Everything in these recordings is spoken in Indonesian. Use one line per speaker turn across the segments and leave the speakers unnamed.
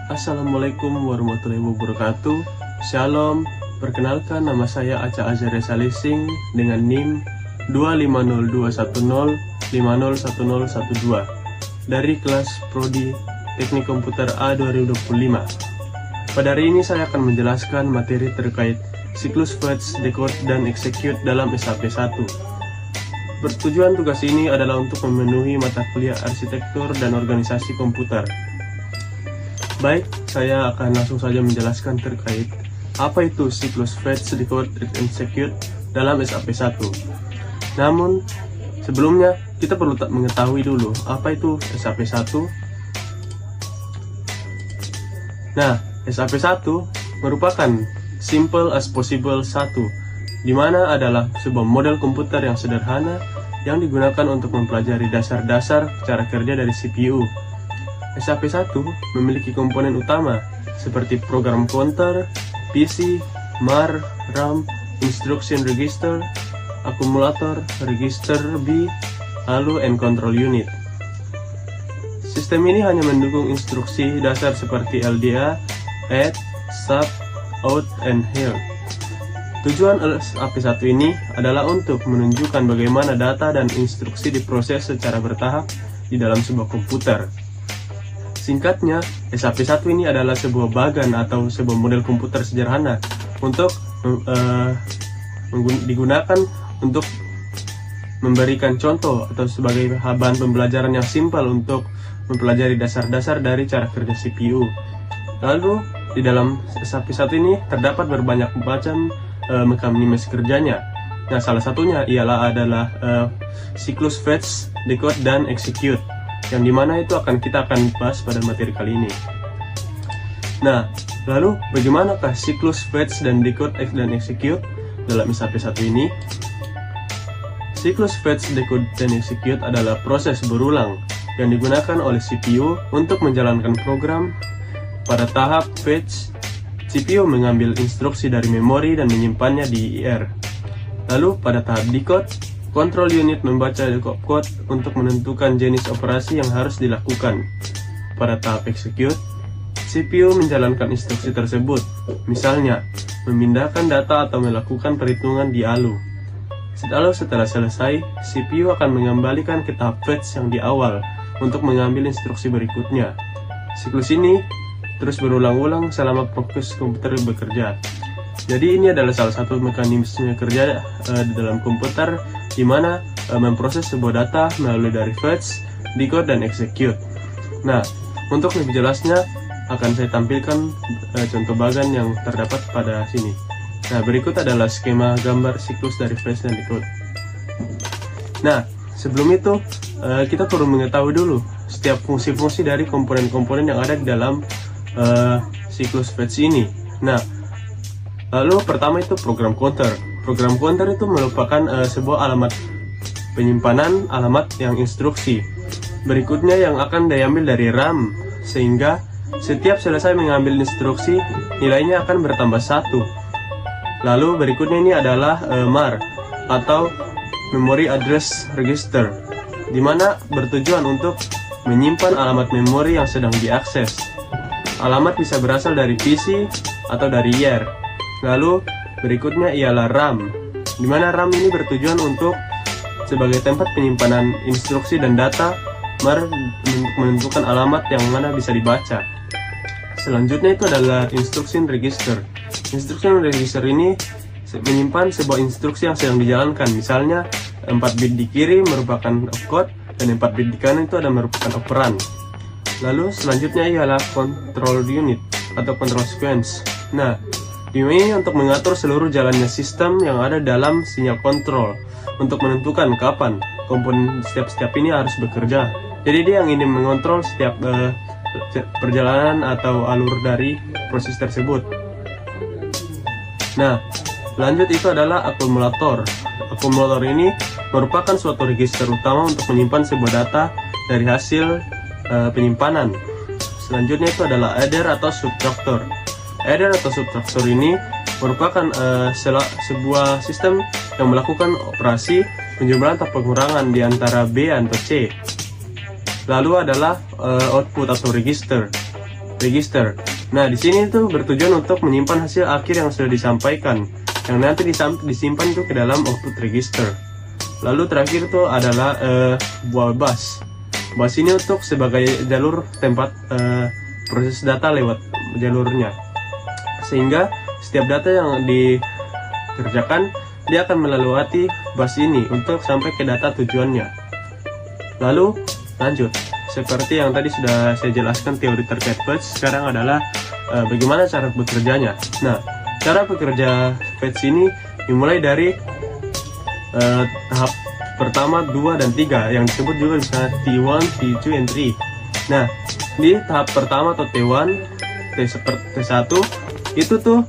Assalamualaikum warahmatullahi wabarakatuh. Shalom, perkenalkan nama saya Aca Azharia Salising dengan NIM 250210501012 dari kelas Prodi Teknik Komputer A 2025. Pada hari ini saya akan menjelaskan materi terkait siklus fetch, decode, dan execute dalam SAP 1. Tujuan tugas ini adalah untuk memenuhi mata kuliah arsitektur dan organisasi komputer. Baik, saya akan langsung saja menjelaskan terkait apa itu siklus fetch, decode, dan execute dalam SAP 1. Namun, sebelumnya kita perlu mengetahui dulu apa itu SAP 1. Nah, SAP 1 merupakan simple as possible 1, di mana adalah sebuah model komputer yang sederhana yang digunakan untuk mempelajari dasar-dasar cara kerja dari CPU. SAP 1 memiliki komponen utama seperti program counter, PC, MAR, RAM, instruction register, akumulator, register B, lalu and control unit. Sistem ini hanya mendukung instruksi dasar seperti LDA, add, sub, out, and heal. Tujuan SAP 1 ini adalah untuk menunjukkan bagaimana data dan instruksi diproses secara bertahap di dalam sebuah komputer. Singkatnya, SAP 1 ini adalah sebuah bagan atau sebuah model komputer sederhana untuk digunakan untuk memberikan contoh atau sebagai bahan pembelajaran yang simpel untuk mempelajari dasar-dasar dari cara kerja CPU. Lalu, di dalam SAP 1 ini terdapat berbanyak macam mekanisme kerjanya. Nah, salah satunya adalah siklus fetch, decode, dan execute, yang dimana itu kita akan bahas pada materi kali ini. Nah, lalu bagaimanakah siklus fetch dan decode dan execute dalam SAP 1 ini? Siklus fetch, decode, dan execute adalah proses berulang yang digunakan oleh CPU untuk menjalankan program. Pada tahap fetch, CPU mengambil instruksi dari memori dan menyimpannya di IR. Lalu pada tahap decode, control unit membaca code untuk menentukan jenis operasi yang harus dilakukan. Pada tahap execute, CPU menjalankan instruksi tersebut, misalnya memindahkan data atau melakukan perhitungan di ALU. Lalu setelah selesai, CPU akan mengembalikan ke tahap fetch yang di awal untuk mengambil instruksi berikutnya. Siklus ini terus berulang-ulang selama proses komputer bekerja. Jadi ini adalah salah satu mekanisme kerja di dalam komputer di mana memproses sebuah data melalui dari fetch, decode, dan execute. Nah, untuk lebih jelasnya akan saya tampilkan contoh bagan yang terdapat pada sini. Nah, berikut adalah skema gambar siklus dari fetch dan decode. Nah, sebelum itu kita perlu mengetahui dulu setiap fungsi-fungsi dari komponen-komponen yang ada di dalam siklus fetch ini. Nah, lalu pertama itu program counter. Program counter itu merupakan sebuah alamat penyimpanan alamat yang instruksi. Berikutnya yang akan diambil dari RAM, sehingga setiap selesai mengambil instruksi, nilainya akan bertambah 1. Lalu berikutnya ini adalah MAR atau Memory Address Register, di mana bertujuan untuk menyimpan alamat memori yang sedang diakses. Alamat bisa berasal dari PC atau dari IR. Lalu berikutnya ialah RAM, di mana RAM ini bertujuan untuk sebagai tempat penyimpanan instruksi dan data, MAR untuk menentukan alamat yang mana bisa dibaca. Selanjutnya itu adalah instruction register. Instruction register ini menyimpan sebuah instruksi yang sedang dijalankan. Misalnya 4 bit di kiri merupakan opcode dan 4 bit di kanan itu ada merupakan operan. Lalu selanjutnya ialah control unit atau control sequence. Nah, ini untuk mengatur seluruh jalannya sistem yang ada dalam sinyal kontrol untuk menentukan kapan komponen setiap ini harus bekerja. Jadi dia yang ingin mengontrol setiap perjalanan atau alur dari proses tersebut. Nah, lanjut itu adalah akumulator. Akumulator ini merupakan suatu register utama untuk menyimpan sebuah data dari hasil penyimpanan. Selanjutnya itu adalah adder atau subtractor. Adder atau subtractor ini merupakan sebuah sistem yang melakukan operasi penjumlahan atau pengurangan di antara B atau C. Lalu adalah output atau register. register. Nah, di sini tuh bertujuan untuk menyimpan hasil akhir yang sudah disampaikan, yang nanti disimpan itu ke dalam output register. Lalu terakhir itu adalah bus. Bus ini untuk sebagai jalur tempat proses data lewat jalurnya, sehingga setiap data yang dikerjakan dia akan melewati bus ini untuk sampai ke data tujuannya. Lalu lanjut, seperti yang tadi sudah saya jelaskan teori terkait fetch, sekarang adalah bagaimana cara bekerjanya. Nah, cara bekerja fetch ini dimulai dari tahap pertama, 2, dan 3 yang disebut juga misalnya T1, T2, and 3. Nah, di tahap pertama atau T1, T1 itu tuh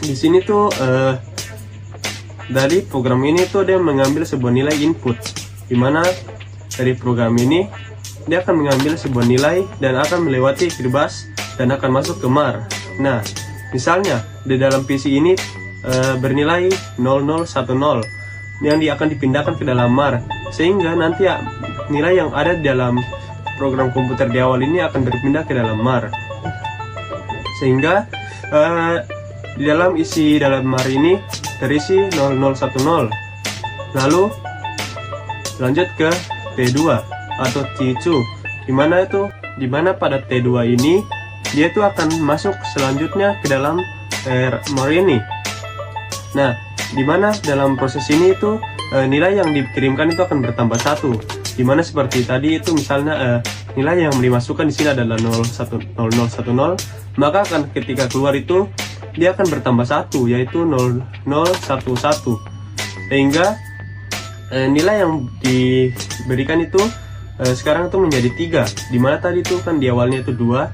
di sini tuh dari program ini tuh dia mengambil sebuah nilai input, dimana dari program ini dia akan mengambil sebuah nilai dan akan melewati bus dan akan masuk ke MAR. Nah, misalnya di dalam PC ini bernilai 0010 yang akan dipindahkan ke dalam MAR, sehingga nanti nilai yang ada di dalam program komputer di awal ini akan berpindah ke dalam MAR, sehingga di dalam isi dalam MAR ini terisi 0010. Lalu lanjut ke T2 atau T2, dimana pada T2 ini dia itu akan masuk selanjutnya ke dalam MAR ini. Nah, dimana dalam proses ini itu nilai yang dikirimkan itu akan bertambah 1, dimana seperti tadi itu misalnya nilai yang dimasukkan di sini adalah 0010, maka akan ketika keluar itu dia akan bertambah 1, yaitu 0011, sehingga nilai yang diberikan itu sekarang itu menjadi 3, dimana tadi itu kan di awalnya itu 2,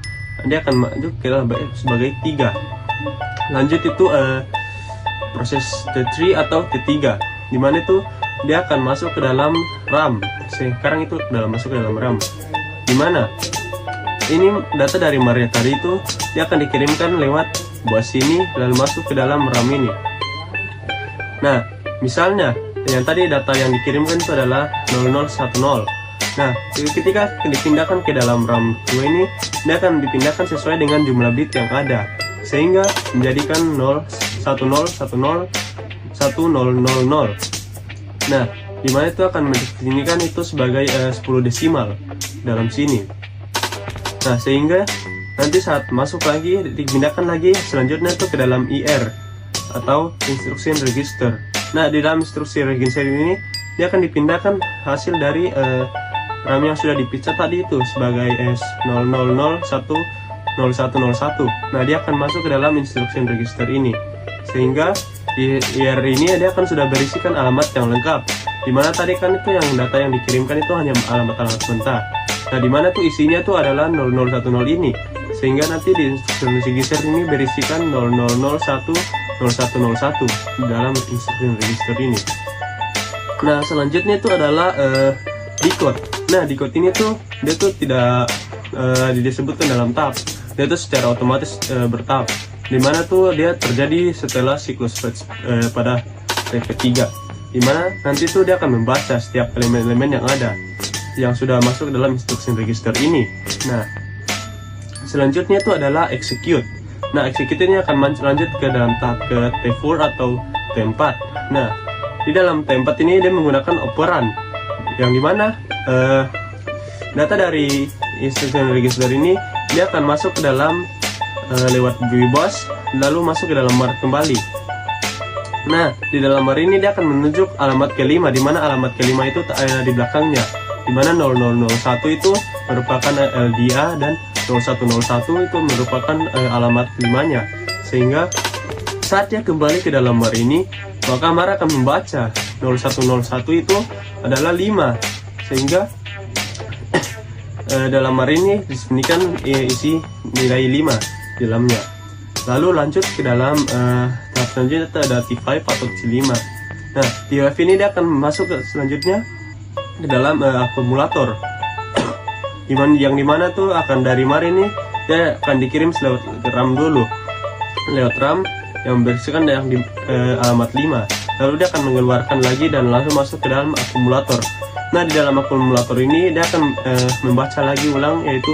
dia akan masuk sebagai 3. Lanjut itu proses T3 atau T3, dimana itu dia akan masuk ke dalam RAM. Sekarang itu masuk ke dalam RAM, dimana ini data dari MAR tadi itu dia akan dikirimkan lewat bus ini lalu masuk ke dalam RAM ini. Nah, misalnya yang tadi data yang dikirimkan itu adalah 0010. Nah, ketika dipindahkan ke dalam RAM 2 ini, dia akan dipindahkan sesuai dengan jumlah bit yang ada, sehingga menjadikan 01010100. Nah, dimana itu akan mendefinisikan itu sebagai 10 desimal dalam sini. Nah, sehingga nanti saat masuk lagi dipindahkan lagi selanjutnya itu ke dalam IR atau instruction register. Nah, di dalam instruksi register ini dia akan dipindahkan hasil dari RAM yang sudah dipecah tadi itu sebagai S00010101. Nah, dia akan masuk ke dalam instruction register ini, sehingga di IR ini dia akan sudah berisikan alamat yang lengkap, dimana tadi kan itu yang data yang dikirimkan itu hanya alamat-alamat mentah. Nah, dimana tuh isinya tuh adalah 0010 ini, sehingga nanti di instruction register ini berisikan 00010101 di dalam instruction register ini. Nah, selanjutnya itu adalah decode. Nah, decode ini tuh dia tuh tidak disebutkan dalam tahap, dia tuh secara otomatis bertahap, dimana tuh dia terjadi setelah siklus fetch pada step ketiga, dimana nanti tuh dia akan membaca setiap elemen-elemen yang ada yang sudah masuk dalam instruction register ini. Nah, selanjutnya itu adalah execute. Nah, execute ini akan lanjut ke dalam tahap ke T4 atau T4. Nah, di dalam T4 ini dia menggunakan operan, yang dimana data dari instruction register ini dia akan masuk ke dalam lewat bus, lalu masuk ke dalam MAR kembali. Nah, di dalam MAR ini dia akan menunjuk alamat kelima, dimana alamat kelima itu ada di belakangnya, dimana 0001 itu merupakan LDA dan 0101 itu merupakan alamat limanya, sehingga saat dia kembali ke dalam MAR ini, maka MAR akan membaca 0101 itu adalah 5, sehingga dalam MAR ini disembunyikan isi nilai 5 di dalamnya. Lalu lanjut ke dalam tahap selanjutnya ada T5 atau T5. Nah, T5 ini dia akan masuk ke selanjutnya ke dalam akumulator, yang dimana tuh akan dari MAR ini dia akan dikirim lewat RAM dulu, lewat RAM yang berisikan yang di alamat 5, lalu dia akan mengeluarkan lagi dan langsung masuk ke dalam akumulator. Nah, di dalam akumulator ini dia akan membaca lagi ulang, yaitu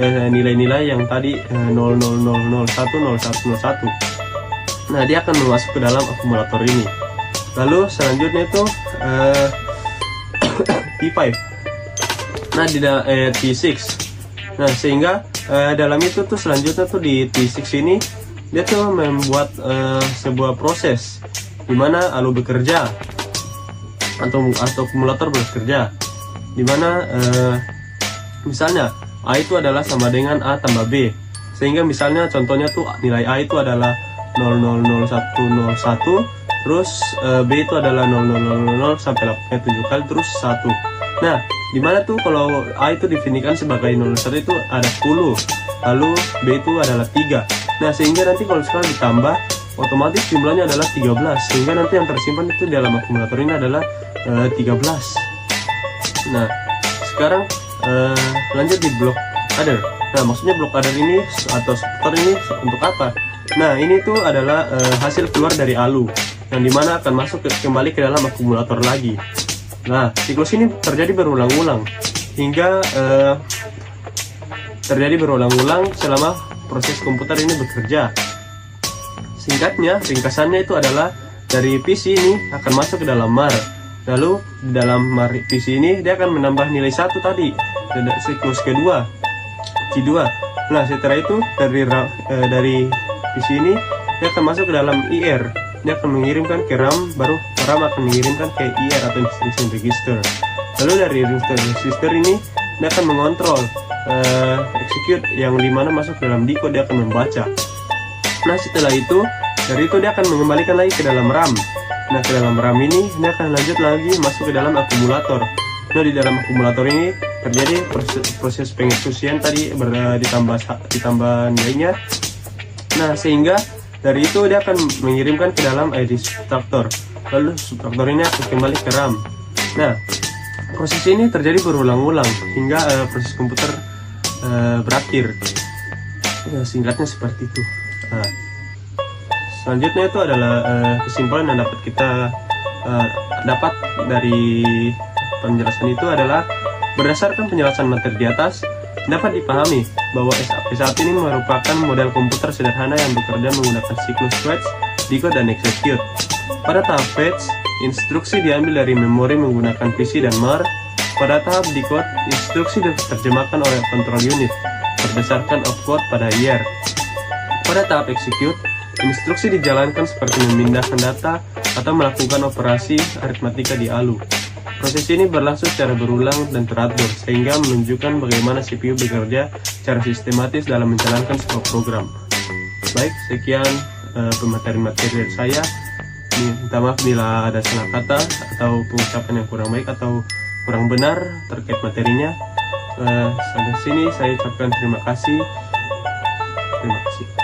nilai-nilai yang tadi 0,0001,01,01. Nah, dia akan masuk ke dalam akumulator ini. Lalu selanjutnya itu T5. Nah, di T6. Nah, sehingga dalam itu tuh selanjutnya tuh di T6 ini dia tuh membuat sebuah proses di mana ALU bekerja atau akumulator bekerja, di mana misalnya A itu adalah sama dengan A tambah B, sehingga misalnya contohnya tuh nilai A itu adalah 0,00101, terus B itu adalah 0,000 sampai 7 kali terus 1. Nah, dimana tuh kalau A itu definisikan sebagai 0,1 itu ada 10, lalu B itu adalah 3. Nah, sehingga nanti kalau sekarang ditambah, otomatis jumlahnya adalah 13, sehingga nanti yang tersimpan itu dalam akumulator ini adalah 13. Nah, sekarang lanjut di blok other. Nah, maksudnya blok other ini atau subtractor ini untuk apa? Nah, ini tuh adalah hasil keluar dari ALU yang dimana akan masuk kembali ke dalam akumulator lagi. Nah, siklus ini terjadi berulang-ulang hingga terjadi berulang-ulang selama proses komputer ini bekerja. Singkatnya, ringkasannya itu adalah dari PC ini akan masuk ke dalam MAR. Lalu di dalam MAR PC ini dia akan menambah nilai 1 tadi, siklus kedua T2. Nah, setelah itu dari PC ini dia akan masuk ke dalam IR. Dia akan mengirimkan ke RAM, baru RAM akan mengirimkan ke IR atau instruction register. Lalu dari register ini dia akan mengontrol execute yang dimana masuk ke dalam decode, dia akan membaca. Nah, setelah itu dari itu dia akan mengembalikan lagi ke dalam RAM. Nah, ke dalam RAM ini dia akan lanjut lagi masuk ke dalam akumulator. Nah, di dalam akumulator ini terjadi proses pengeksekusian tadi ditambah nilainya. Nah, sehingga dari itu dia akan mengirimkan ke dalam ID subtractor. Lalu subtractor ini akan kembali ke RAM. Nah, proses ini terjadi berulang-ulang hingga proses komputer berakhir. Ya, singkatnya seperti itu. Nah, selanjutnya itu adalah kesimpulan yang dapat kita dapat dari penjelasan itu adalah berdasarkan penjelasan materi di atas, dapat dipahami bahwa SAP saat ini merupakan model komputer sederhana yang bekerja menggunakan siklus fetch, decode, dan execute. Pada tahap fetch, instruksi diambil dari memori menggunakan PC dan MAR. Pada tahap decode, instruksi diterjemahkan oleh control unit berdasarkan opcode pada IR. Pada tahap execute, instruksi dijalankan seperti memindahkan data atau melakukan operasi aritmatika di ALU. Proses ini berlangsung secara berulang dan teratur, sehingga menunjukkan bagaimana CPU bekerja secara sistematis dalam menjalankan sebuah program. Baik, sekian pemateri-materi dari saya. Minta maaf bila ada salah kata atau pengucapan yang kurang baik atau kurang benar terkait materinya. Sampai sini saya ucapkan terima kasih. Terima kasih.